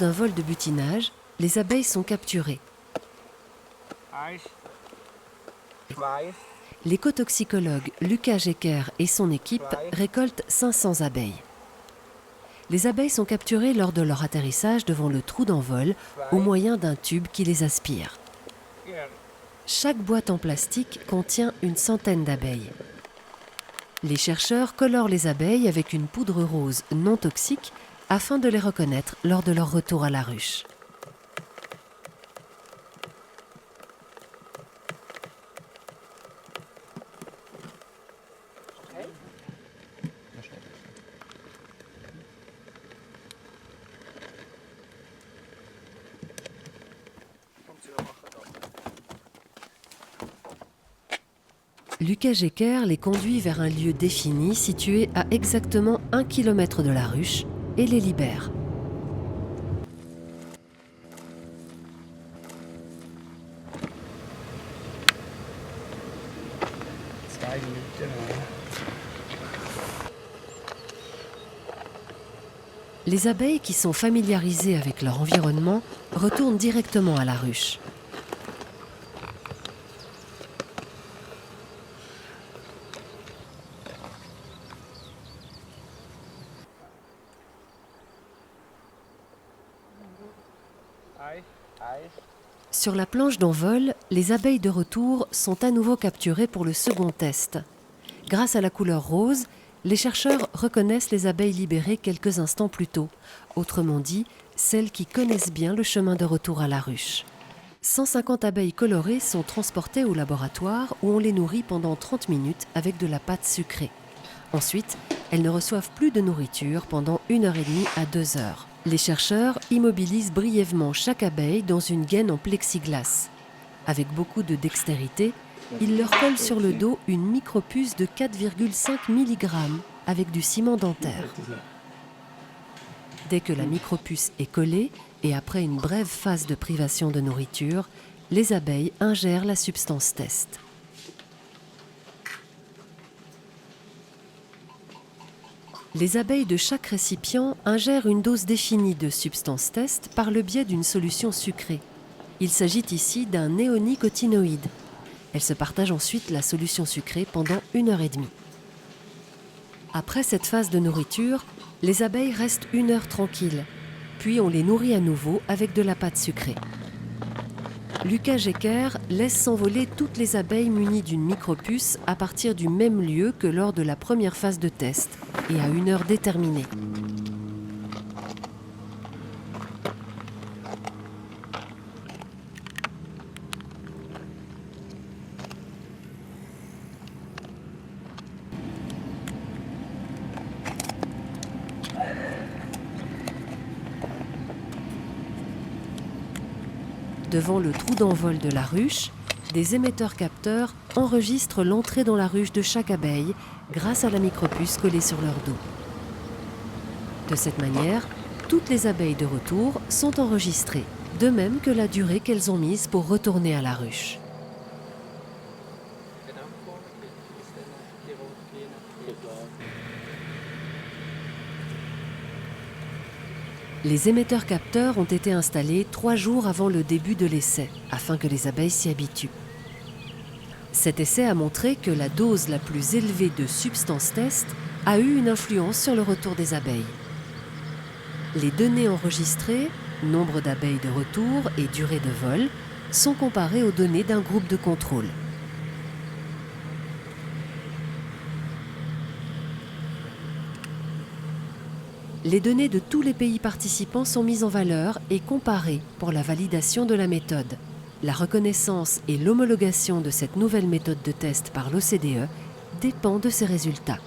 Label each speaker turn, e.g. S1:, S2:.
S1: d'un vol de butinage, les abeilles sont capturées. L'écotoxicologue Lucas Jecker et son équipe récoltent 500 abeilles. Les abeilles sont capturées lors de leur atterrissage devant le trou d'envol au moyen d'un tube qui les aspire. Chaque boîte en plastique contient une centaine d'abeilles. Les chercheurs colorent les abeilles avec une poudre rose non toxique afin de les reconnaître lors de leur retour à la ruche. Lucas Jecker les conduit vers un lieu défini situé à exactement 1 km de la ruche et les libère. Les abeilles qui sont familiarisées avec leur environnement retournent directement à la ruche. Sur la planche d'envol, les abeilles de retour sont à nouveau capturées pour le second test. Grâce à la couleur rose, les chercheurs reconnaissent les abeilles libérées quelques instants plus tôt, autrement dit, celles qui connaissent bien le chemin de retour à la ruche. 150 abeilles colorées sont transportées au laboratoire où on les nourrit pendant 30 minutes avec de la pâte sucrée. Ensuite, elles ne reçoivent plus de nourriture pendant 1h30 à 2 heures. Les chercheurs immobilisent brièvement chaque abeille dans une gaine en plexiglas. Avec beaucoup de dextérité, ils leur collent sur le dos une micropuce de 4,5 mg avec du ciment dentaire. Dès que la micropuce est collée et après une brève phase de privation de nourriture, les abeilles ingèrent la substance test. Les abeilles de chaque récipient ingèrent une dose définie de substance test par le biais d'une solution sucrée. Il s'agit ici d'un néonicotinoïde. Elles se partagent ensuite la solution sucrée pendant 1h30. Après cette phase de nourriture, les abeilles restent 1 heure tranquilles, puis on les nourrit à nouveau avec de la pâte sucrée. Lucas Jecker laisse s'envoler toutes les abeilles munies d'une micropuce à partir du même lieu que lors de la première phase de test et à une heure déterminée. Devant le trou d'envol de la ruche, des émetteurs-capteurs enregistrent l'entrée dans la ruche de chaque abeille grâce à la micropuce collée sur leur dos. De cette manière, toutes les abeilles de retour sont enregistrées, de même que la durée qu'elles ont mise pour retourner à la ruche. Les émetteurs-capteurs ont été installés 3 jours avant le début de l'essai, afin que les abeilles s'y habituent. Cet essai a montré que la dose la plus élevée de substance test a eu une influence sur le retour des abeilles. Les données enregistrées, nombre d'abeilles de retour et durée de vol, sont comparées aux données d'un groupe de contrôle. Les données de tous les pays participants sont mises en valeur et comparées pour la validation de la méthode. La reconnaissance et l'homologation de cette nouvelle méthode de test par l'OCDE dépend de ces résultats.